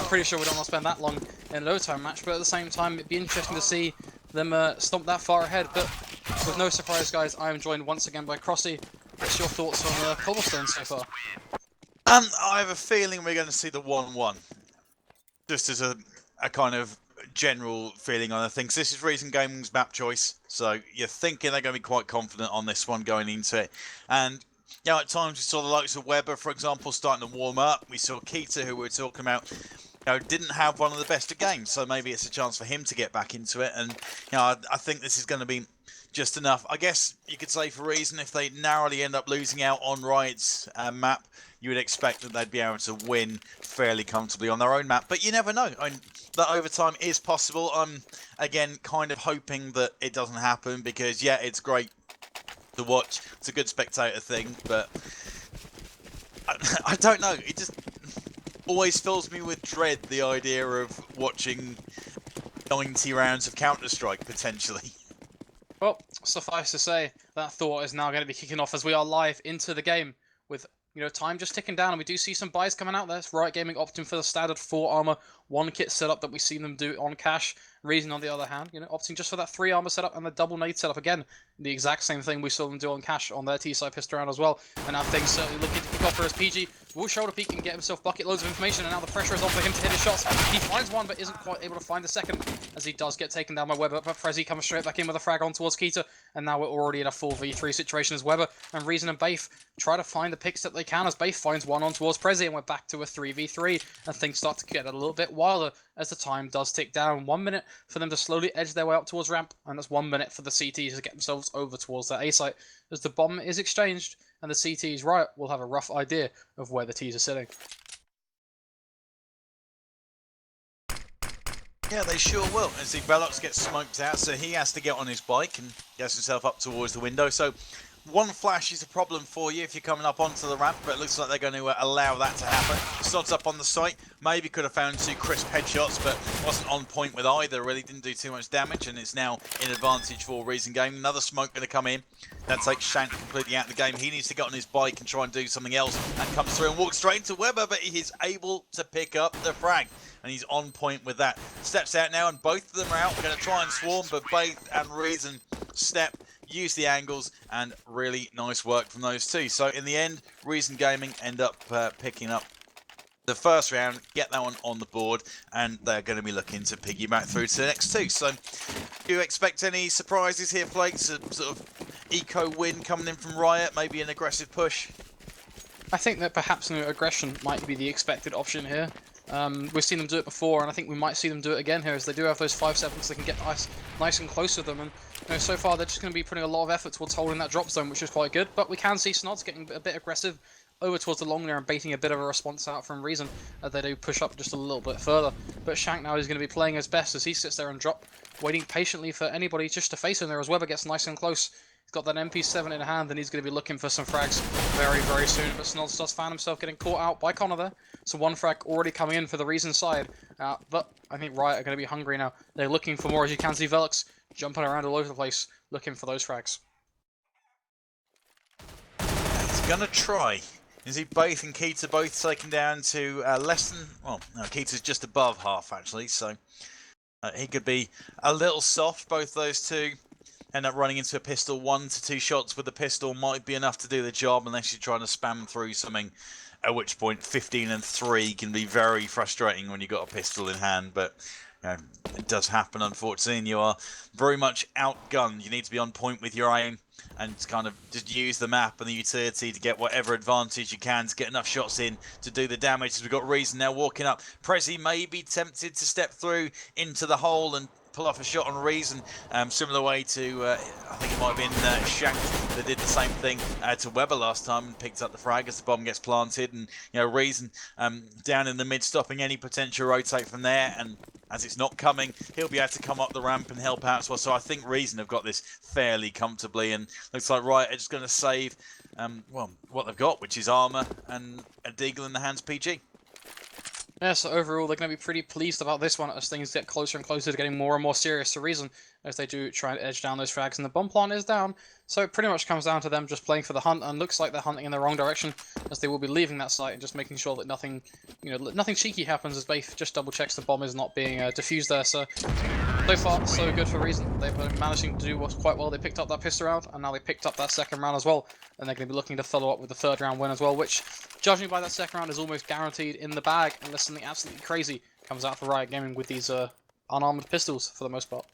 pretty sure we don't want to spend that long in an overtime match, but at the same time, it'd be interesting to see them stomp that far ahead. But with no surprise, guys, I am joined once again by Crossy. What's your thoughts on Cobblestone so far? I have a feeling we're going to see the 1-1. Just as a kind of general feeling on the things. This is Reason Gaming's map choice, so you're thinking they're going to be quite confident on this one going into it. And you know, at times we saw the likes of Weber, for example, starting to warm up. We saw Keita, who we were talking about, didn't have one of the best of games, so maybe it's a chance for him to get back into it. And I think this is going to be just enough. I guess you could say for Reason, if they narrowly end up losing out on Riot's map, you would expect that they'd be able to win fairly comfortably on their own map. But you never know. I mean, that overtime is possible. I'm, again, kind of hoping that it doesn't happen because, yeah, it's great to watch. It's a good spectator thing, but I don't know. It just always fills me with dread, the idea of watching 90 rounds of Counter-Strike, potentially. Well, suffice to say, that thought is now going to be kicking off as we are live into the game with time just ticking down, and we do see some buys coming out there. It's Riot Gaming opting for the standard 4 armor, 1 kit setup that we've seen them do on cash. Reason, on the other hand, opting just for that 3 armor setup and the double nade setup. Again, the exact same thing we saw them do on cash on their T-side pistol round as well. And now things certainly looking to kick off for his PG. Will shoulder peek and get himself bucket loads of information, and now the pressure is on for him to hit his shots. He finds one, but isn't quite able to find the second, as he does get taken down by Weber. But Frezzy comes straight back in with a frag on towards Keita, and now we're already in a full v3 situation as Weber and Reason and Baif try to find the picks that they can, as Baif finds one on towards Prezzy, and we're back to a 3v3, and things start to get a little bit wilder as the time does tick down. 1 minute for them to slowly edge their way up towards ramp, and that's 1 minute for the CTs to get themselves over towards that A site, as the bomb is exchanged, and the CTs Riot will have a rough idea of where the Ts are sitting. Yeah, they sure will. As the Velox gets smoked out, so he has to get on his bike and gets himself up towards the window. So one flash is a problem for you if you're coming up onto the ramp, but it looks like they're going to allow that to happen. Snods up on the site, maybe could have found 2 crisp headshots, but wasn't on point with either, really didn't do too much damage, and it's now in advantage for Reason Gaming. Another smoke going to come in. That takes Shank completely out of the game. He needs to get on his bike and try and do something else, and comes through and walks straight into Weber, but he is able to pick up the frag, and he's on point with that. Steps out now, and both of them are out. We're going to try and swarm, but Baith and Reason step, use the angles, and really nice work from those two. So in the end, Reason Gaming end up picking up the first round, get that one on the board, and they're going to be looking to piggyback through to the next 2. So do you expect any surprises here, Flakes? A sort of eco win coming in from Riot, maybe an aggressive push? I think that perhaps aggression might be the expected option here. We've seen them do it before, and I think we might see them do it again here, as they do have those 5-7s. They can get nice and close to them, and so far they're just going to be putting a lot of effort towards holding that drop zone, which is quite good. But we can see Snods getting a bit aggressive over towards the long there and baiting a bit of a response out from Reason, as they do push up just a little bit further. But Shank now is going to be playing his best as he sits there and drop, waiting patiently for anybody just to face him there, as Weber gets nice and close. He's got that MP7 in hand, and he's going to be looking for some frags very, very soon. But Snods does find himself getting caught out by Connor there. So 1 frag already coming in for the Reason side. But I think Riot are going to be hungry now. They're looking for more, as you can see Velox jumping around all over the place, looking for those frags. He's going to try. You see Baith and Keita both taken down to less than... Well, no, Keita's just above half, actually. So he could be a little soft, both those two. End up running into a pistol. 1 to 2 shots with the pistol might be enough to do the job, unless you're trying to spam through something, at which point 15 and 3 can be very frustrating when you've got a pistol in hand. But it does happen, unfortunately, and you are very much outgunned. You need to be on point with your aim and kind of just use the map and the utility to get whatever advantage you can to get enough shots in to do the damage. As we've got Reason now walking up. Prezzy may be tempted to step through into the hole and pull off a shot on Reason, similar way to, I think it might have been Shank that did the same thing to Weber last time and picked up the frag as the bomb gets planted, and Reason down in the mid, stopping any potential rotate from there, and as it's not coming, he'll be able to come up the ramp and help out as well. So I think Reason have got this fairly comfortably, and looks like Riot are just going to save, well, what they've got, which is armor and a Deagle in the hands PG. Yeah, so overall, they're going to be pretty pleased about this one as things get closer and closer to getting more and more serious to Reason as they do try and edge down those frags, and the bomb plant is down. So it pretty much comes down to them just playing for the hunt, and looks like they're hunting in the wrong direction as they will be leaving that site and just making sure that nothing, nothing cheeky happens as Baif just double checks the bomb is not being diffused there. So far, so good for Reason. They've been managing to do quite well. They picked up that pistol round, and now they picked up that second round as well. And they're going to be looking to follow up with the third round win as well, which, judging by that second round, is almost guaranteed in the bag, unless something absolutely crazy comes out for Riot Gaming with these unarmored pistols, for the most part.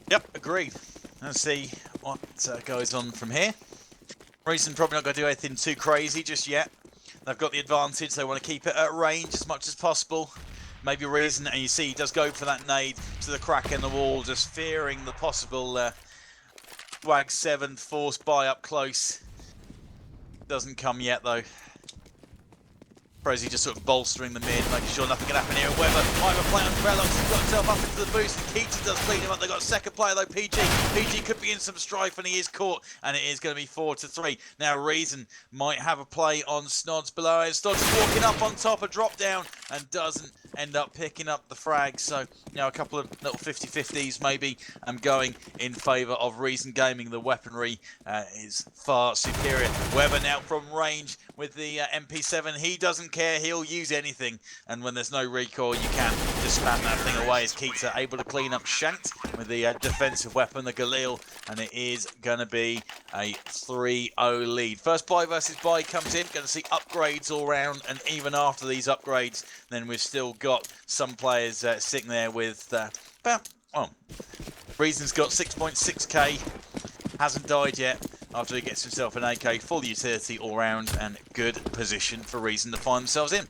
Yep, agreed. Let's see what goes on from here. Reason probably not going to do anything too crazy just yet. They've got the advantage. They want to keep it at range as much as possible. Maybe Reason, and you see he does go for that nade to the crack in the wall, just fearing the possible Swag 7 force buy up close. Doesn't come yet though. Prezi just sort of bolstering the mid, making sure nothing can happen here. Weber might have a play on Velox, he's got himself up into the boost, and Keita does clean him up. They've got a second player though, PG. PG could be in some strife, and he is caught, and it is going to be 4-3. Now Reason might have a play on Snods below, and Snods walking up on top, a drop down, and doesn't end up picking up the frag. So, a couple of little 50-50s maybe going in favour of Reason Gaming. The weaponry is far superior. Weber now from range with the MP7. He doesn't care, he'll use anything. And when there's no recoil, you can just spam that thing away. As Keita able to clean up Shanked with the defensive weapon, the Galil. And it is going to be a 3-0 lead. First buy versus buy comes in. Going to see upgrades all round. And even after these upgrades, then we've still got some players sitting there with Reason's got 6.6k, hasn't died yet after he gets himself an AK. Full utility all round and good position for Reason to find themselves in.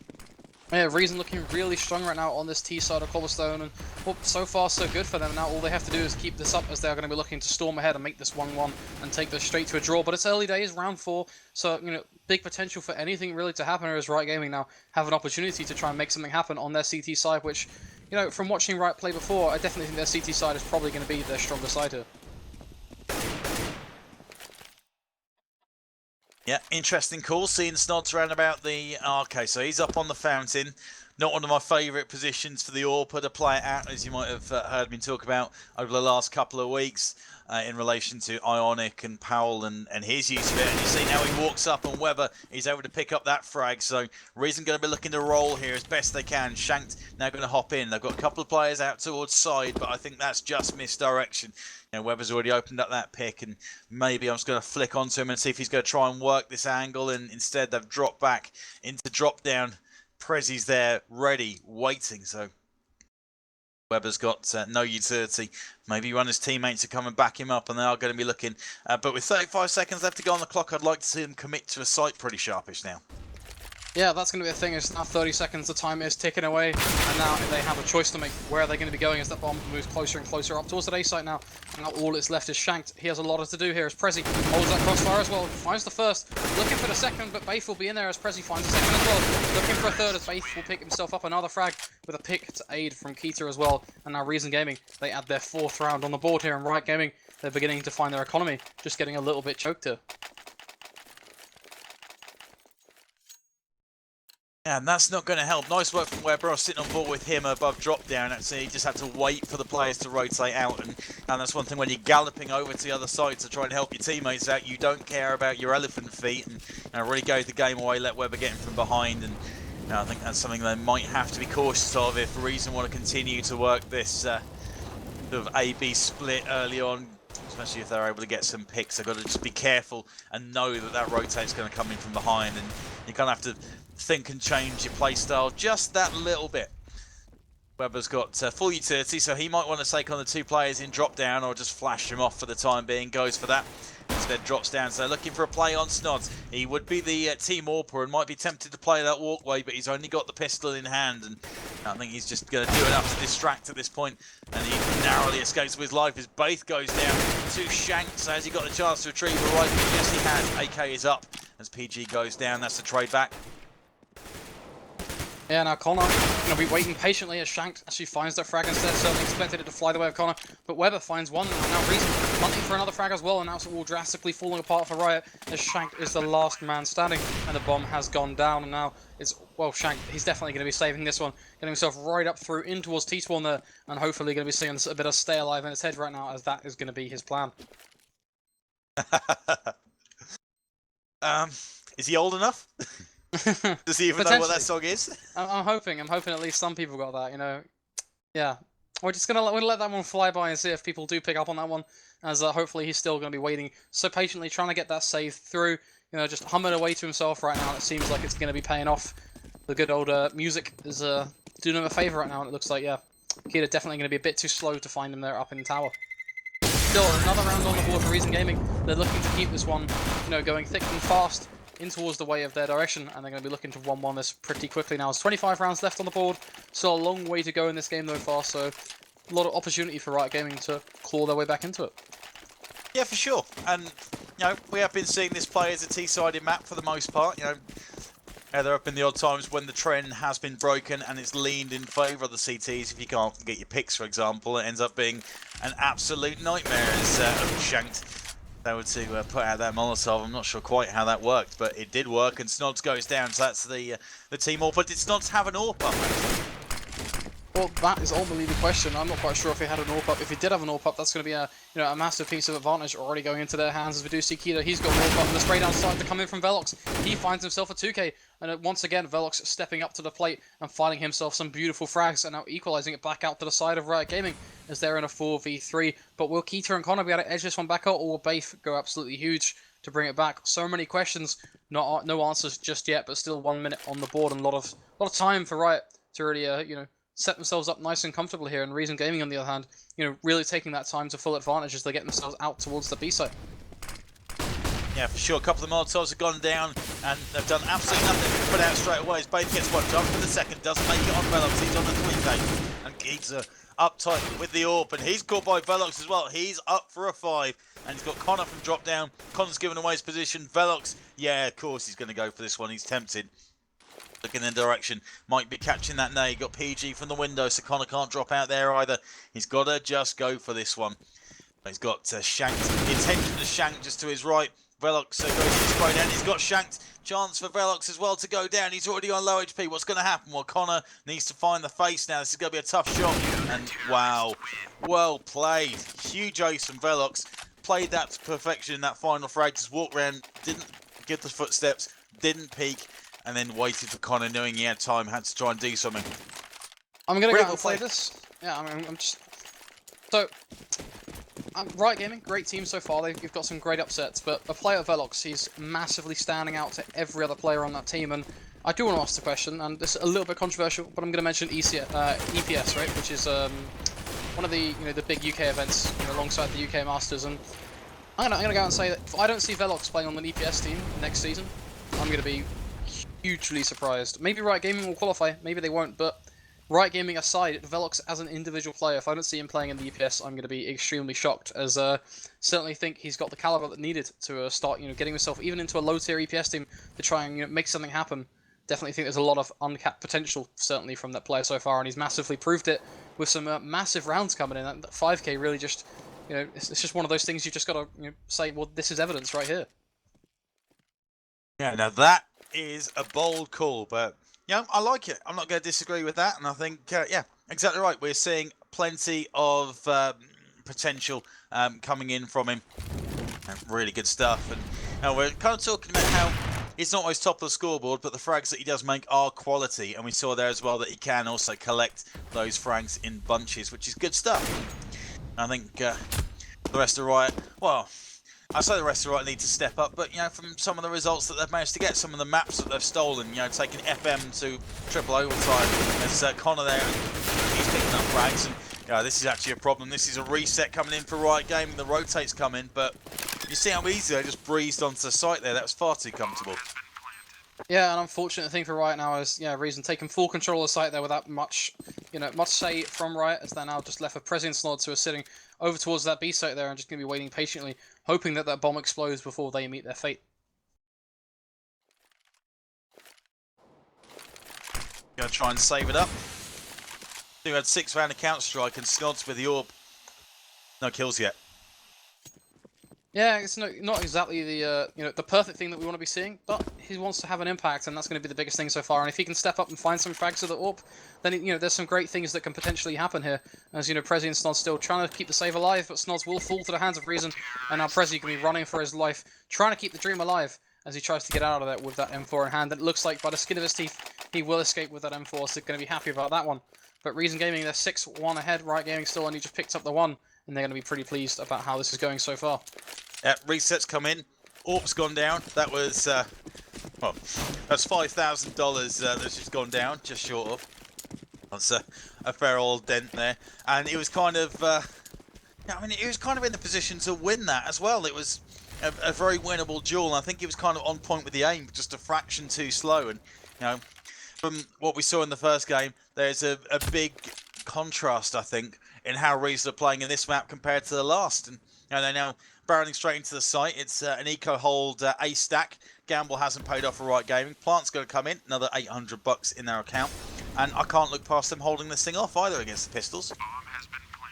Yeah, Reason looking really strong right now on this T side of Cobblestone, and well, so far so good for them. Now all they have to do is keep this up, as they're going to be looking to storm ahead and make this 1-1 and take this straight to a draw. But it's early days, round 4, so big potential for anything really to happen. As Riot Gaming now have an opportunity to try and make something happen on their CT side, which, from watching Riot play before, I definitely think their CT side is probably going to be their stronger side here. Yeah, interesting call. Seeing Snods around about the... Okay, so he's up on the fountain. Not one of my favourite positions for the AWP to play it out, as you might have heard me talk about over the last couple of weeks in relation to Ionic and Powell and his use of it. And you see now he walks up and Weber is able to pick up that frag. So Reason going to be looking to roll here as best they can. Shanked now going to hop in. They've got a couple of players out towards side, but I think that's just misdirection. Weber's already opened up that pick, and maybe I'm just going to flick onto him and see if he's going to try and work this angle, and instead they've dropped back into drop down. Prezi's there, ready, waiting, so Weber's got no utility. Maybe one of his teammates are coming back him up, and they are going to be looking. But with 35 seconds left to go on the clock, I'd like to see them commit to a site pretty sharpish now. Yeah, that's going to be the thing. It's now 30 seconds, the time is ticking away, and now they have a choice to make where they're going to be going as that bomb moves closer and closer up towards the A site now. And now all that's left is Shanked. He has a lot to do here as Prezi holds that crossfire as well, finds the first, looking for the second, but Baif will be in there as Prezi finds the second as well. Looking for a third as Baif will pick himself up another frag with a pick to aid from Keita as well. And now Reason Gaming, they add their 4th round on the board here, and Riot Gaming, they're beginning to find their economy, just getting a little bit choked here. Yeah, and that's not going to help. Nice work from Weber. I was sitting on board with him above drop down. Actually, he just had to wait for the players to rotate out. And that's one thing when you're galloping over to the other side to try and help your teammates out. You don't care about your elephant feet and really go the game away, let Weber get him from behind. And I think that's something they might have to be cautious of if Reason want to continue to work this sort of A-B split early on. Especially if they're able to get some picks. They've got to just be careful and know that that rotate's going to come in from behind. And you kind of have to think and change your playstyle just that little bit. Weber's got full utility, so he might want to take on the 2 players in drop down or just flash him off for the time being. Goes for that. Instead drops down, so looking for a play on Snods. He would be the team AWPer and might be tempted to play that walkway, but he's only got the pistol in hand, and I think he's just going to do enough to distract at this point, and he narrowly escapes with his life as Baith goes down to Shanks. So has he got the chance to retrieve a rifle? Yes, he has. AK is up as PG goes down. That's the trade back. Yeah, now Connor going to be waiting patiently as Shanked actually finds that frag instead. Certainly expected it to fly the way of Connor, but Weber finds one, and now Reason hunting for another frag as well, and now it's all drastically falling apart for Riot as Shank is the last man standing, and the bomb has gone down, and now it's, well, Shank, he's definitely going to be saving this one, getting himself right up through in towards T-Spawn there, and hopefully going to be seeing a bit of stay alive in his head right now, as that is going to be his plan. Is he old enough? Does he even know what that song is? I'm hoping at least some people got that, you know. Yeah. We're just gonna let that one fly by and see if people do pick up on that one, as hopefully he's still going to be waiting so patiently, trying to get that save through, you know, just humming away to himself right now. It seems like it's going to be paying off. The good old music is doing him a favour right now, and it looks like, yeah, Keita definitely going to be a bit too slow to find him there up in the tower. Still, another round on the board for Reason Gaming. They're looking to keep this one, you know, going thick and fast in towards the way of their direction, and they're going to be looking to 1-1 this pretty quickly now. There's 25 rounds left on the board, still a long way to go in this game though far, so a lot of opportunity for Riot Gaming to claw their way back into it. Yeah, for sure. And, you know, we have been seeing this play as a T-sided map for the most part. You know, there have been the odd times when the trend has been broken and it's leaned in favour of the CTs. If you can't get your picks, for example, it ends up being an absolute nightmare as Shanked. They were to put out that Molotov. I'm not sure quite how that worked, but it did work, and Snods goes down, so that's the team AWP. But did Snods have an AWP up? Well, that is ultimately the question. I'm not quite sure if he had an AWP up. If he did have an AWP up, that's going to be a a massive piece of advantage already going into their hands. As we do see Keita, he's got an AWP up, and the spray down starting to come in from Velox. He finds himself a 2K, and once again, Velox stepping up to the plate and finding himself some beautiful frags, and now equalizing it back out to the side of Riot Gaming as they're in a 4v3. But will Keita and Connor be able to edge this one back out, or will Baif go absolutely huge to bring it back? So many questions, no answers just yet, but still 1 minute on the board, and a lot of time for Riot to really set themselves up nice and comfortable here. And Reason Gaming, on the other hand, really taking that time to full advantage as they get themselves out towards the B side. Yeah, for sure. A couple of Molotovs have gone down, and they've done absolutely nothing to put out straight away. As Baif gets one jump for the second, doesn't make it on Velox. He's on the 3K, and Keita up tight with the AWP, and he's caught by Velox as well. He's up for a 5, and he's got Connor from drop down. Connor's given away his position. Velox, yeah, of course he's going to go for this one. He's tempted. Looking in the direction, might be catching that nade. Got PG from the window, so Connor can't drop out there either. He's got to just go for this one. He's got shanked. The intention to shank just to his right. Velox goes to spray down. He's got shanked. Chance for Velox as well to go down. He's already on low HP. What's going to happen? Well, Connor needs to find the face now. This is going to be a tough shot. And wow, well played. Huge ace from Velox. Played that to perfection in that final frag. Just walked around, didn't get the footsteps, didn't peek, and then waited for Connor, knowing he had time, had to try and do something. I'm going to go out and play this. Yeah, I'm just... So, Riot Gaming, great team so far. They've got some great upsets, but a player Velox, he's massively standing out to every other player on that team. And I do want to ask the question, and this is a little bit controversial, but I'm going to mention EPS, right, which is one of the the big UK events alongside the UK Masters. And I'm gonna go out and say that if I don't see Velox playing on the EPS team next season, I'm going to be hugely surprised. Maybe Riot Gaming will qualify, maybe they won't, but Riot Gaming aside, Velox as an individual player, if I don't see him playing in the EPS, I'm going to be extremely shocked, as certainly think he's got the caliber that needed to start getting himself even into a low tier EPS team to try and make something happen. Definitely think there's a lot of uncapped potential certainly from that player so far, and he's massively proved it with some massive rounds coming in. That 5K really just it's just one of those things you've just got to say, well, this is evidence right here. Yeah, now that is a bold call, but yeah, I like it. I'm not going to disagree with that, and I think yeah, exactly right. We're seeing plenty of potential coming in from him. Really good stuff, and we're kind of talking about how he's not always top of the scoreboard, but the frags that he does make are quality, and we saw there as well that he can also collect those frags in bunches, which is good stuff. I think the rest of Riot, well, I say the rest of Riot need to step up, but from some of the results that they've managed to get, some of the maps that they've stolen, taking FM to triple overtime, there's Connor there, and he's picking up frags, and this is actually a problem. This is a reset coming in for Riot Gaming. The rotates come in, but you see how easy they just breezed onto the site there. That was far too comfortable. Yeah, an unfortunate thing for Riot now is Reason taking full control of the site there without much say from Riot, as they're now just left with Prezi and Snods, who are sitting over towards that B site there and just going to be waiting patiently, hoping that that bomb explodes before they meet their fate. Gonna try and save it up. He had 6 round of Counter Strike and Snods with the AWP. No kills yet. Yeah, it's not exactly the the perfect thing that we want to be seeing, but he wants to have an impact, and that's going to be the biggest thing so far. And if he can step up and find some frags of the AWP, then there's some great things that can potentially happen here. As Prezi and Snod still trying to keep the save alive, but Snods will fall to the hands of Reason, and now Prezi can be running for his life, trying to keep the dream alive as he tries to get out of there with that M4 in hand. And it looks like by the skin of his teeth, he will escape with that M4, so going to be happy about that one. But Reason Gaming, they're 6-1 ahead. Riot Gaming still only just picked up the 1, and they're going to be pretty pleased about how this is going so far. Resets come in. AWP's gone down. That was, well, that's $5,000 that's just gone down, just short of. That's a fair old dent there. And it was kind of, I mean, he was kind of in a position to win that as well. It was a very winnable duel. And I think he was kind of on point with the aim, just a fraction too slow. And, from what we saw in the first game, there's a big contrast, I think, in how Reason are playing in this map compared to the last. And they're now barreling straight into the site. It's an eco-hold A stack. Gamble hasn't paid off for Riot Gaming. Plant's going to come in, another $800 in their account. And I can't look past them holding this thing off either against the Pistols.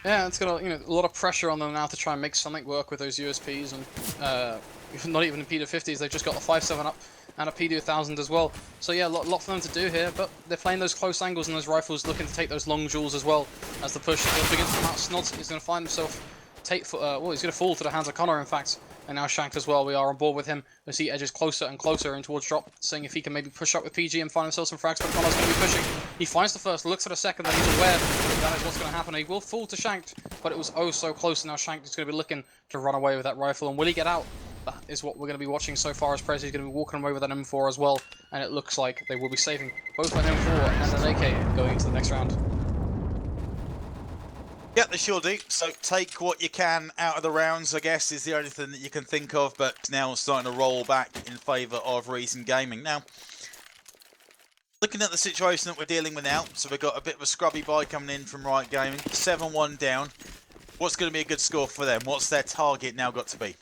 Yeah, it's got a lot of pressure on them now to try and make something work with those USPs, and not even in P250s, they've just got a 5.7 up and a P2000 as well. So yeah, a lot for them to do here, but they're playing those close angles and those rifles, looking to take those long duels as well as the push begins to come out. Snods is going to find himself he's going to fall to the hands of Connor, in fact. And now Shanked as well. We are on board with him as he edges closer and closer in towards drop, seeing if he can maybe push up with PG and find himself some frags, but Connor's going to be pushing. He finds the first, looks at a second, then he's aware that is what's going to happen. He will fall to Shanked, but it was oh so close, and now Shanked is going to be looking to run away with that rifle. And will he get out? That is what we're going to be watching so far, as Prezi is going to be walking away with an M4 as well. And it looks like they will be saving both an M4 and an AK going into the next round. Yeah, they sure do. So take what you can out of the rounds, I guess, is the only thing that you can think of. But now starting to roll back in favour of Reason Gaming. Now, looking at the situation that we're dealing with now, so we've got a bit of a scrubby buy coming in from Riot Gaming. 7-1 down. What's going to be a good score for them? What's their target now got to be?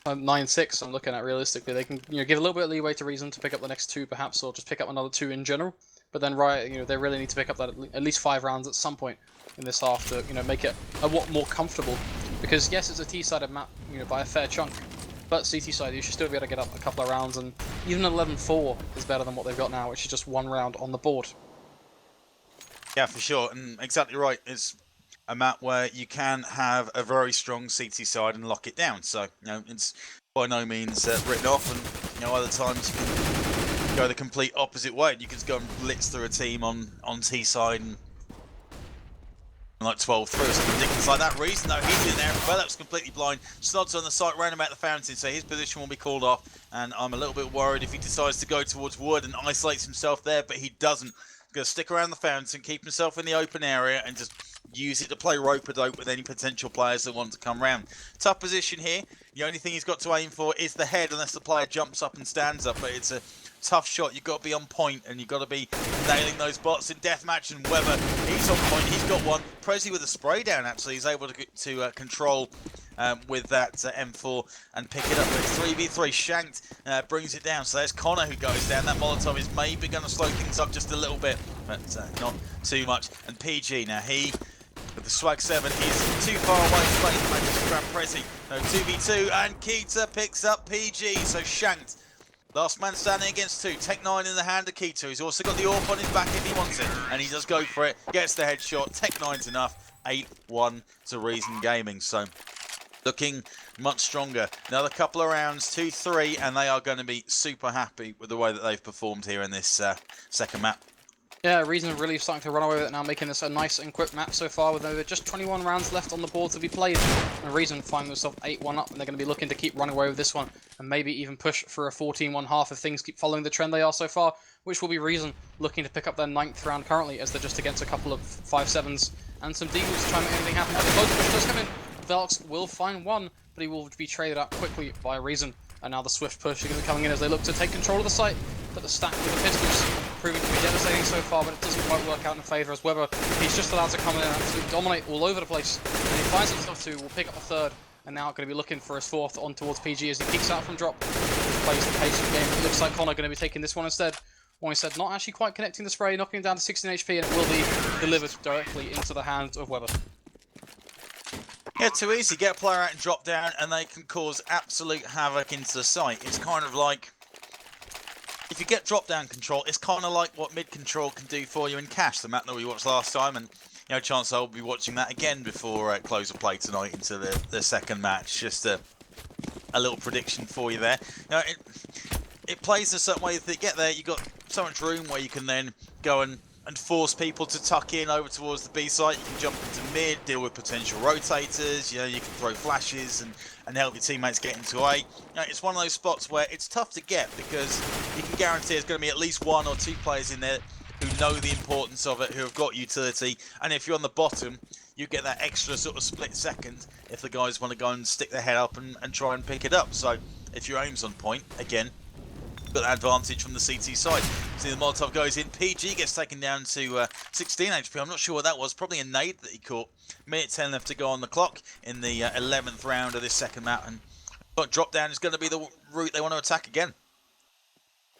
9-6, I'm looking at realistically. They can give a little bit of leeway to Reason to pick up the next 2 perhaps, or just pick up another 2 in general. But then Riot, they really need to pick up that at least 5 rounds at some point in this half to make it a lot more comfortable. Because yes, it's a T-sided map, by a fair chunk, but CT side you should still be able to get up a couple of rounds, and even 11-4 is better than what they've got now, which is just 1 round on the board. Yeah, for sure, and exactly right. It's a map where you can have a very strong CT side and lock it down. So it's by no means written off, and other times you can go the complete opposite way. You can just go and blitz through a team on T side and like 12-3 or something ridiculous like that. Reason though, he's in there. Velop's completely blind. Snod's on the site, round about the fountain, so his position will be called off. And I'm a little bit worried if he decides to go towards wood and isolates himself there, but he doesn't. He's going to stick around the fountain, keep himself in the open area, and just use it to play rope-a-dope with any potential players that want to come round. Tough position here. The only thing he's got to aim for is the head, unless the player jumps up and stands up. But it's a tough shot. You've got to be on point, and you've got to be nailing those bots in deathmatch. And Weber, he's on point. He's got one. Prezi with a spray down, actually, he's able to control with that M4 and pick it up. But it's 3v3. Shanked brings it down. So there's Connor who goes down. That Molotov is maybe going to slow things up just a little bit, but not too much. And PG, now he, with the Swag 7, is too far away to play the match to grab Prezi. No, 2v2, and Keita picks up PG. So Shanked, last man standing against 2. Tech 9 in the hand of Keita. He's also got the AWP on his back if he wants it. And he does go for it. Gets the headshot. Tech 9's enough. 8-1 to Reason Gaming. So looking much stronger. Another couple of rounds, 2-3, and they are going to be super happy with the way that they've performed here in this second map. Yeah, Reason really starting to run away with it now, making this a nice and quick map so far with over just 21 rounds left on the board to be played. And Reason find themselves 8-1 up, and they're going to be looking to keep running away with this one and maybe even push for a 14-1 half if things keep following the trend they are so far, which will be Reason looking to pick up their 9th round currently, as they're just against a couple of 5.7s and some Deagles to try and make anything happen. But the close push does come in. Velox will find one, but he will be traded out quickly by Reason. And now the swift push is going to be coming in as they look to take control of the site. But the stack with the pistols proving to be devastating so far, but it doesn't quite work out in favour as Weber. He's just allowed to come in and absolutely dominate all over the place. And he finds himself 2, will pick up a 3rd, and now going to be looking for his 4th on towards PG as he peeks out from drop. Plays the pace of the game. It looks like Connor going to be taking this one instead. One instead, not actually quite connecting the spray, knocking him down to 16 HP, and it will be delivered directly into the hands of Weber. Yeah, too easy. Get a player out and drop down, and they can cause absolute havoc into the site. It's kind of like, if you get drop-down control, it's kind of like what mid-control can do for you in Cash, the map that we watched last time, and chance I'll be watching that again before close of play tonight into the second match. Just a little prediction for you there. It plays a certain way that you get there. You've got so much room where you can then go and force people to tuck in over towards the B site. You can jump into mid, deal with potential rotators. You can throw flashes and help your teammates get into A. It's one of those spots where it's tough to get because you can guarantee there's going to be at least 1 or 2 players in there who know the importance of it, who have got utility. And if you're on the bottom, you get that extra sort of split second if the guys want to go and stick their head up and try and pick it up. So if your aim's on point, again, got that advantage from the CT side. See the Molotov goes in. PG gets taken down to 16 HP. I'm not sure what that was. Probably a nade that he caught. Minute 10 left to go on the clock in the 11th round of this second map. And drop down is going to be the route they want to attack again.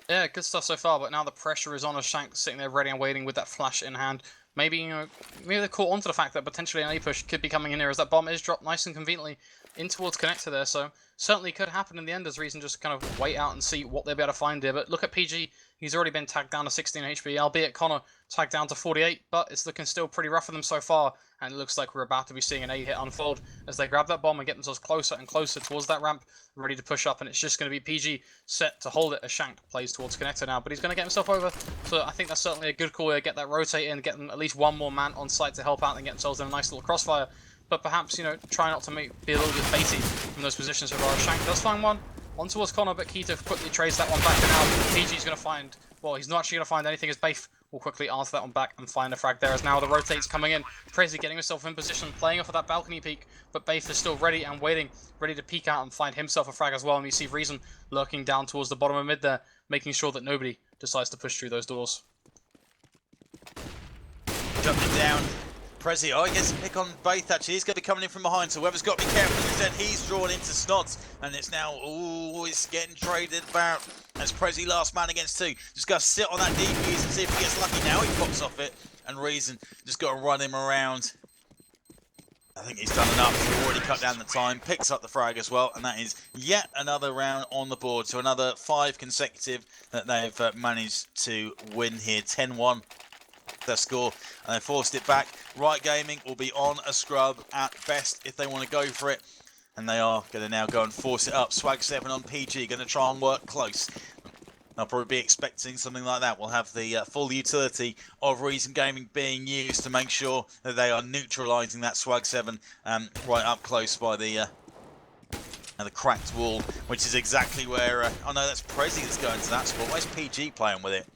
Yeah, good stuff so far, but now the pressure is on a Shank sitting there ready and waiting with that flash in hand. Maybe, maybe they're caught onto the fact that potentially an A-push could be coming in here as that bomb is dropped nice and conveniently in towards connector there, so certainly could happen in the end as Reason just kind of wait out and see what they'll be able to find here. But look at PG, he's already been tagged down to 16 HP, albeit Connor tagged down to 48, but it's looking still pretty rough for them so far, and it looks like we're about to be seeing an A-hit unfold as they grab that bomb and get themselves closer and closer towards that ramp, ready to push up, and it's just going to be PG set to hold it as Shank plays towards connector now, but he's going to get himself over, so I think that's certainly a good call here, get that rotate in, get them at least one more man on site to help out and get themselves in a nice little crossfire. But perhaps, try not to be a little bit baity from those positions of Shank does find one. On towards Connor, but Keita quickly trades that one back, and now PG's going to find, well, he's not actually going to find anything as Baif will quickly answer that one back and find a frag there as now the rotate's coming in. Crazy getting himself in position, playing off of that balcony peek, but Baif is still ready and waiting, ready to peek out and find himself a frag as well. And you see Reason lurking down towards the bottom of mid there, making sure that nobody decides to push through those doors. Jumping down. Prezi, he gets a pick on Baith actually. He's going to be coming in from behind, so whoever's got to be careful. Instead, he's drawn into Snods, and it's now, it's getting traded about. As Prezi last man against 2. Just got to sit on that defuse and see if he gets lucky. Now he pops off it, and Reason just got to run him around. I think he's done enough. He's already cut down the time, picks up the frag as well, and that is yet another round on the board. So another 5 consecutive that they've managed to win here. 10-1. Their score, and they forced it back. Riot Gaming will be on a scrub at best if they want to go for it, and they are going to now go and force it up. Swag 7 on PG, going to try and work close. They'll probably be expecting something like that. We'll have the full utility of Reason Gaming being used to make sure that they are neutralising that Swag 7 right up close by the cracked wall, which is exactly where... oh no, that's Prezi that's going to that spot. Where's PG playing with it?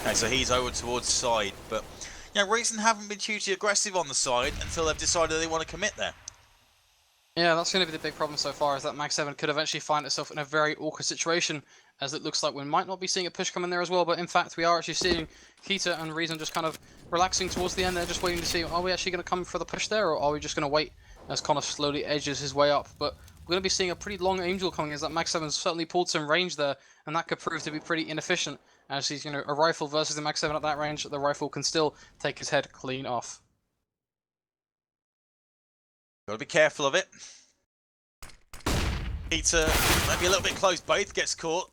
Okay, so he's over towards side, but Reason haven't been hugely aggressive on the side until they've decided they want to commit there. Yeah, that's going to be the big problem so far, is that Mag 7 could eventually find itself in a very awkward situation, as it looks like we might not be seeing a push come in there as well, but in fact we are actually seeing Keita and Reason just kind of relaxing towards the end there, just waiting to see, are we actually going to come for the push there, or are we just going to wait as Connor slowly edges his way up? But we're going to be seeing a pretty long Angel coming, as that Mag 7's certainly pulled some range there, and that could prove to be pretty inefficient. As he's, a rifle versus the Mag 7 at that range, the rifle can still take his head clean off. Got to be careful of it. Keita might be a little bit close. Both gets caught.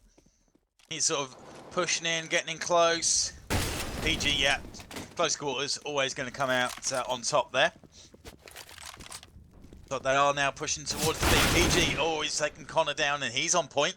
He's sort of pushing in, getting in close. PG, yeah, close quarters, always going to come out on top there. But they are now pushing towards the B. PG, he's taking Connor down, and he's on point.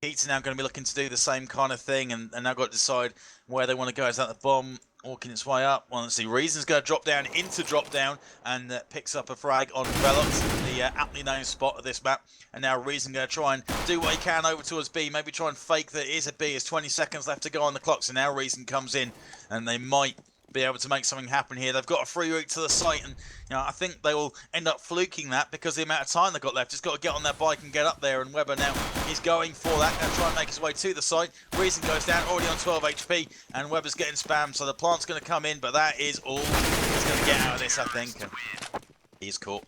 Keats now going to be looking to do the same kind of thing, and now got to decide where they want to go. Is that the bomb walking its way up? Well, let's see. Reason's going to drop down into drop down and picks up a frag on Velox, the aptly known spot of this map. And now Reason going to try and do what he can over towards B. Maybe try and fake that it is a B. There's 20 seconds left to go on the clock. So now Reason comes in, and they might be able to make something happen here. They've got a free route to the site, and I think they will end up fluking that because of the amount of time they've got left. Just got to get on their bike and get up there, and Weber now is going for that. Going to try and make his way to the site. Reason goes down, already on 12 HP, and Weber's getting spammed, so the plant's going to come in, but that is all he's going to get out of this, I think. And he's caught.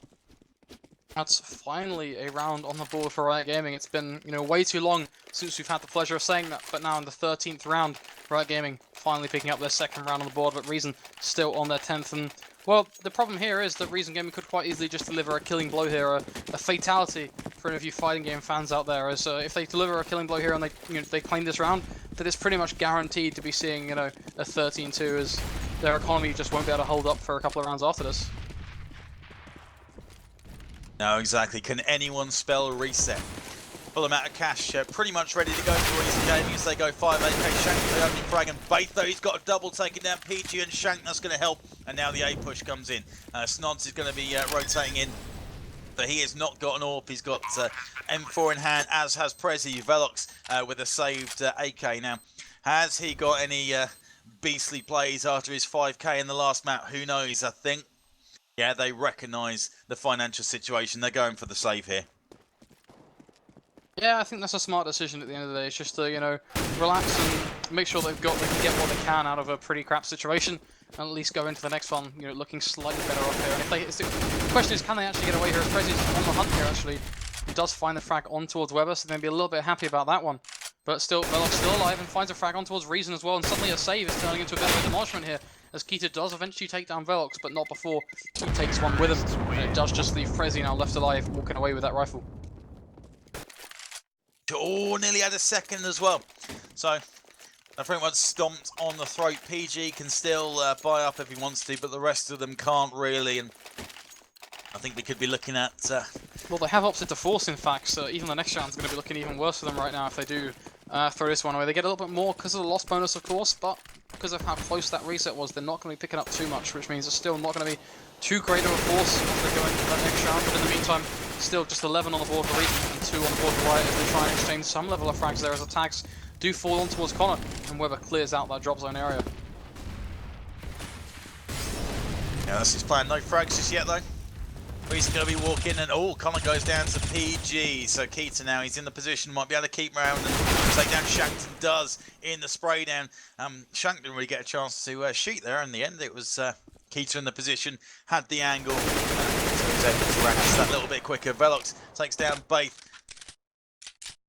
That's finally a round on the board for Riot Gaming. It's been, way too long since we've had the pleasure of saying that, but now in the 13th round, Riot Gaming finally picking up their second round on the board, but Reason still on their 10th. And, well, the problem here is that Reason Gaming could quite easily just deliver a killing blow here, a fatality for any of you fighting game fans out there. As if they deliver a killing blow here and they claim this round, that it's pretty much guaranteed to be seeing, a 13-2, as their economy just won't be able to hold up for a couple of rounds after this. No, exactly. Can anyone spell a reset? Full amount of cash, pretty much ready to go for Reason Gaming as they go 5-8k. Shank the opening frag, and Baith, though, he's got a double taking down PG and Shank. That's going to help, and now the A push comes in. Snods is going to be rotating in, but he has not got an AWP. He's got M4 in hand, as has Prezi. Velox with a saved AK. Now, has he got any beastly plays after his 5k in the last map? Who knows? I think, yeah, they recognise the financial situation. They're going for the save here. Yeah, I think that's a smart decision at the end of the day. It's just to, relax and make sure they can get what they can out of a pretty crap situation, and at least go into the next one, looking slightly better off here. And if the question is, can they actually get away here? As Prezi's on the hunt here, actually. He does find the frag on towards Weber, so they're going to be a little bit happy about that one. But still, Velox still alive and finds a frag on towards Reason as well, and suddenly a save is turning into a bit of a demolishment here, as Keita does eventually take down Velox, but not before he takes one with him. And it does just leave Prezi now left alive, walking away with that rifle. Oh, nearly had a second as well. So, I pretty much stomped on the throat. PG can still buy up if he wants to, but the rest of them can't really. And I think we could be looking at... Well, they have opted to force, in fact, so even the next round's going to be looking even worse for them right now if they do throw this one away. They get a little bit more because of the loss bonus, of course, but because of how close that reset was, they're not going to be picking up too much, which means it's still not going to be too great of a force if they go into that next round. But in the meantime, still just 11 on the board for Reason and 2 on the board for Riot as they try and exchange some level of frags there as attacks do fall on towards Connor, and Weber clears out that drop zone area. Yeah, that's his plan. No frags just yet, though. Reason going to be walking, and Connor goes down to PG. So Keita now, he's in the position, might be able to keep round and take down Shankton. Does in the spray down. Shank didn't really get a chance to shoot there. In the end, it was Keita in the position, had the angle, so he was able to ratchet that little bit quicker. Velox takes down Baith.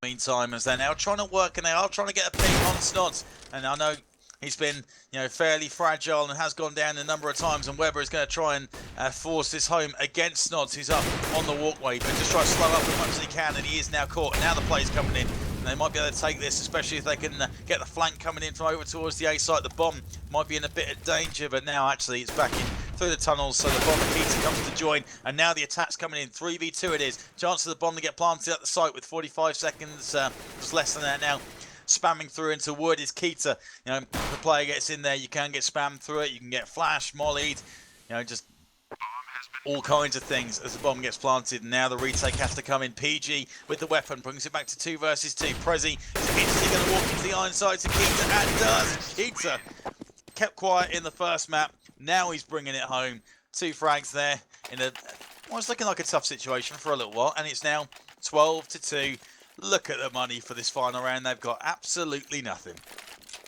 Meantime, as they're now trying to work, and they are trying to get a ping on Snods, and I know he's been, fairly fragile and has gone down a number of times, and Weber is going to try and force this home against Snods, who's up on the walkway, but just try to slow up as much as he can, and he is now caught. And now the play's coming in, and they might be able to take this, especially if they can get the flank coming in from over towards the A site. The bomb might be in a bit of danger, but now actually it's back in through the tunnels, so the bomb and Keita comes to join, and now the attack's coming in. 3v2 it is. Chance of the bomb to get planted at the site with 45 seconds, just less than that now. Spamming through into wood is Keita. The player gets in there, you can get spammed through it, you can get flash, mollied, just all kinds of things as the bomb gets planted. And now the retake has to come in. PG with the weapon brings it back to 2 versus 2. Prezi is instantly going to walk into the iron sight to Keita, and does. Keita kept quiet in the first map. Now he's bringing it home. 2 frags there in it's looking like a tough situation for a little while, and it's now 12-2. Look at the money for this final round. They've got absolutely nothing.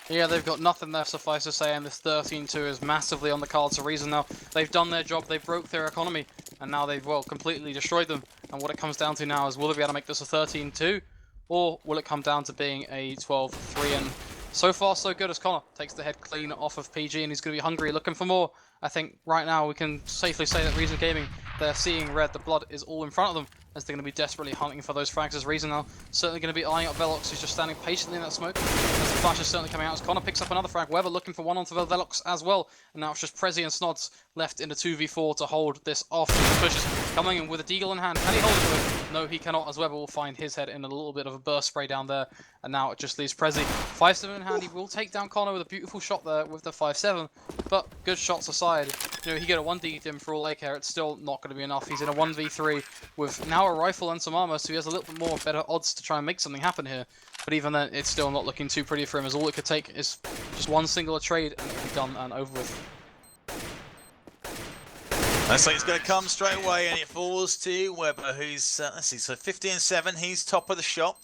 Yeah, they've got nothing left, suffice to say, and this 13-2 is massively on the cards for Reason now. They've done their job, they've broke their economy, and now they've, completely destroyed them. And what it comes down to now is, will they be able to make this a 13-2, or will it come down to being a 12-3? And so far, so good, as Connor takes the head clean off of PG, and he's going to be hungry, looking for more. I think right now we can safely say that Reason Gaming, they're seeing red, the blood is all in front of them, as they're going to be desperately hunting for those frags. As Reason now certainly going to be eyeing up Velox, who's just standing patiently in that smoke, as the flash is certainly coming out, as Connor picks up another frag. Weber looking for one onto Velox as well, and now it's just Prezi and Snods left in a 2v4 to hold this off. The push is coming in with a deagle in hand. Can he hold it to it? No, he cannot, as Weber will find his head in a little bit of a burst spray down there, and now it just leaves Prezi 5-7 in hand. He will take down Connor with a beautiful shot there with the 5-7, but good shots aside, he get a 1d him for all they care, it's still not going to be enough. He's in a 1v3 with now a rifle and some armor, so he has a little bit more better odds to try and make something happen here. But even then, it's still not looking too pretty for him, as all it could take is just one singular trade and it'll be done and over with. Looks like it's going to come straight away, and it falls to Weber, who's, let's see, so 15-7, he's top of the shop.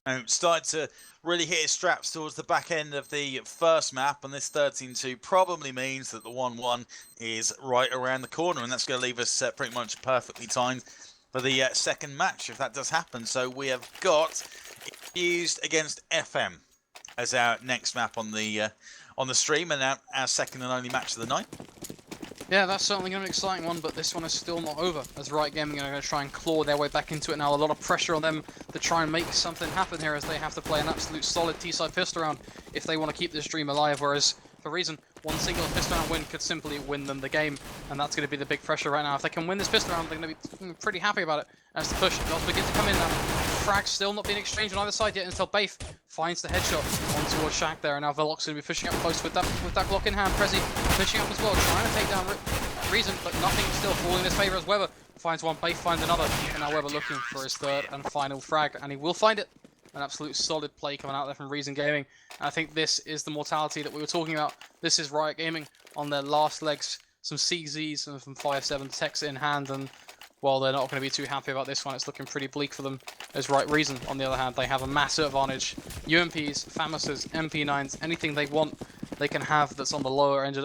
And started to really hit his straps towards the back end of the first map, and this 13-2 probably means that the 1-1 is right around the corner, and that's going to leave us pretty much perfectly timed for the second match, if that does happen. So we have got Infused against FM. as our next map on the stream, and our second and only match of the night. Yeah, that's certainly going to be an exciting one, but this one is still not over, as Riot Gaming are going to try and claw their way back into it now. A lot of pressure on them to try and make something happen here, as they have to play an absolute solid T-side pistol round if they want to keep this dream alive, whereas for Reason, one single pistol round win could simply win them the game, and that's going to be the big pressure right now. If they can win this pistol round, they're going to be pretty happy about it, as the push does begin to come in now. Frag's still not being exchanged on either side yet until Baif finds the headshot on towards Shaq there, and now Velox going to be pushing up close with that Glock in hand. Prezi pushing up as well, trying to take down Reason, but nothing still falling in his favour as Weber finds one, Baif finds another, and now Weber looking for his third and final frag, and he will find it. An absolute solid play coming out there from Reason Gaming. And I think this is the mortality that we were talking about. This is Riot Gaming on their last legs, some CZs and some 5.7 techs in hand, and while they're not going to be too happy about this one, it's looking pretty bleak for them. As Riot Reason, on the other hand, they have a massive advantage. UMPs, FAMASs, MP9s, anything they want, they can have that's on the lower end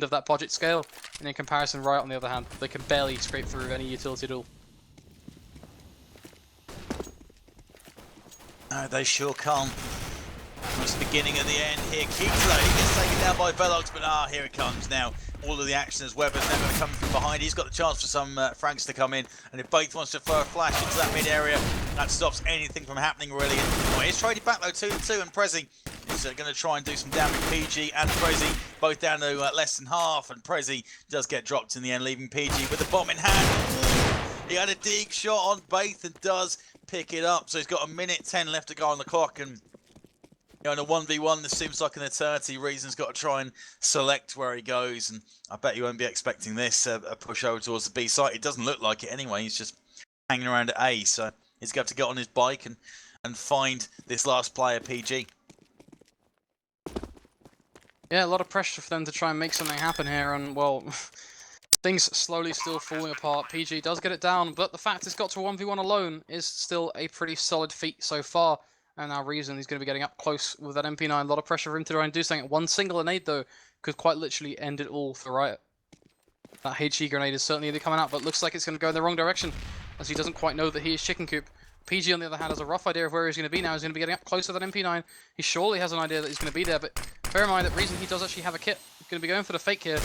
of that budget scale. And in comparison, Riot, on the other hand, they can barely scrape through any utility duel. No, they sure can't. It's the beginning of the end here. Keitlo, he gets taken down by Velox, but here it comes now. All of the action as Weber's now going to come from behind. He's got the chance for some frags to come in, and if Baith wants to throw a flash into that mid area, that stops anything from happening really. Well, he's traded back though, 2-2, and Prezi is going to try and do some damage. PG and Prezi both down to less than half, and Prezi does get dropped in the end, leaving PG with the bomb in hand. He had a dig shot on Baith and does pick it up, so he's got 1:10 left to go on the clock, and in a 1v1 this seems like an eternity. Reason's got to try and select where he goes, and I bet you won't be expecting this, a push over towards the B site. It doesn't look like it anyway. He's just hanging around at A, so he's going to have to get on his bike and find this last player, PG. Yeah, a lot of pressure for them to try and make something happen here, and well, things slowly still falling apart. PG does get it down, but the fact it's got to a 1v1 alone is still a pretty solid feat so far. And now Reason, he's going to be getting up close with that MP9. A lot of pressure for him to try and do something. One single grenade, though, could quite literally end it all for Riot. That HE grenade is certainly coming out, but looks like it's going to go in the wrong direction, as he doesn't quite know that he is Chicken Coop. PG, on the other hand, has a rough idea of where he's going to be now. He's going to be getting up close to that MP9. He surely has an idea that he's going to be there, but bear in mind that Reason, he does actually have a kit. He's going to be going for the fake here.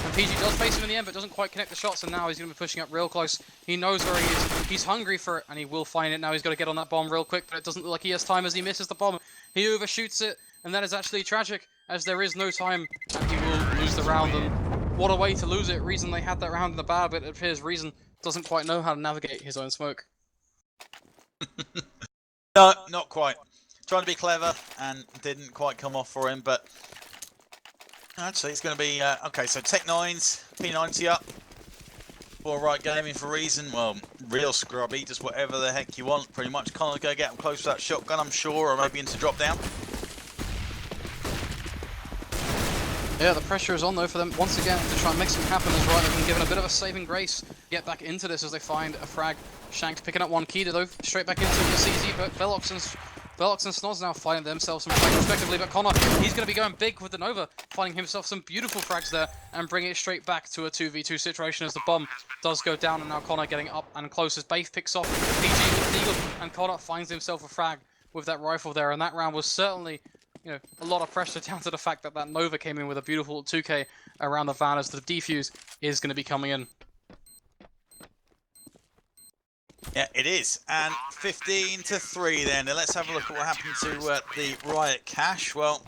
And PG does face him in the end, but doesn't quite connect the shots, and now he's going to be pushing up real close. He knows where he is. He's hungry for it, and he will find it. Now he's got to get on that bomb real quick, but it doesn't look like he has time as he misses the bomb. He overshoots it, and that is actually tragic, as there is no time, and he will lose the round. And what a way to lose it. Reason, they had that round in the bag, but it appears Reason doesn't quite know how to navigate his own smoke. No, not quite. Trying to be clever, and didn't quite come off for him, but actually it's going to be, okay, so Tech 9s, P90 up, for Riot Gaming for Reason. Well, real scrubby, just whatever the heck you want, pretty much. Connor's going to get him close to that shotgun, I'm sure, or maybe into drop down. Yeah, the pressure is on though for them once again to try and make something happen as Riot have been given a bit of a saving grace. Get back into this as they find a frag. Shank's picking up one key though, straight back into the CZ, but Velox and Snoz now finding themselves some frags respectively, but Connor, he's going to be going big with the Nova, finding himself some beautiful frags there and bringing it straight back to a 2v2 situation as the bomb does go down, and now Connor getting up and close as Baith picks off PG with the Eagle, and Connor finds himself a frag with that rifle there, and that round was certainly, a lot of pressure down to the fact that Nova came in with a beautiful 2k around the van as the defuse is going to be coming in. Yeah, it is. And 15-3 then. Now let's have a look at what happened to the Riot cash. Well,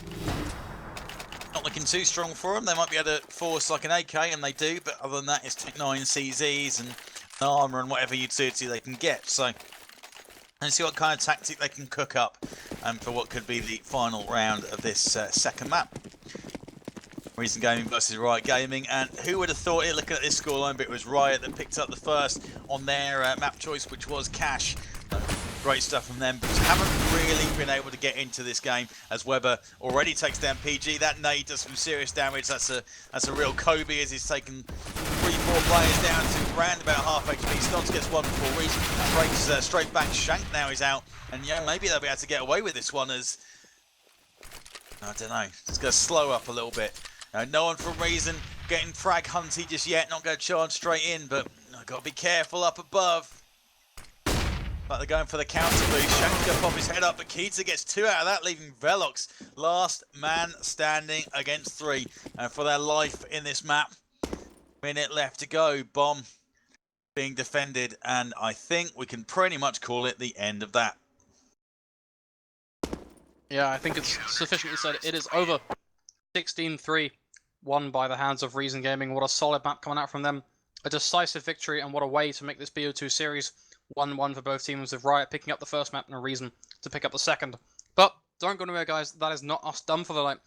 not looking too strong for them. They might be able to force like an AK, and they do, but other than that, it's Tech 9 CZs and armor and whatever utility they can get. So, let's see what kind of tactic they can cook up for what could be the final round of this second map. Reason Gaming versus Riot Gaming, and who would have thought it, looking at this scoreline, but it was Riot that picked up the first on their map choice, which was Cash. Great stuff from them, but haven't really been able to get into this game as Weber already takes down PG. That nade does some serious damage. That's a real Kobe as he's taken 3-4 players down to around about half HP. Snods gets one before Reason breaks straight back. Shank now is out, and maybe they'll be able to get away with this one as, I don't know, it's going to slow up a little bit. No one from Reason getting frag hunty just yet, not going to charge straight in, but I've got to be careful up above. But they're going for the counter boost. Shank's going to pop his head up, but Keita gets 2 out of that, leaving Velox last man standing against 3. And for their life in this map, minute left to go. Bomb being defended, and I think we can pretty much call it the end of that. Yeah, I think it's sufficiently said. It is over. 16-3, won by the hands of Reason Gaming. What a solid map coming out from them. A decisive victory, and what a way to make this BO2 series 1-1 for both teams, with Riot picking up the first map and a Reason to pick up the second. But don't go anywhere, guys. That is not us done for the night.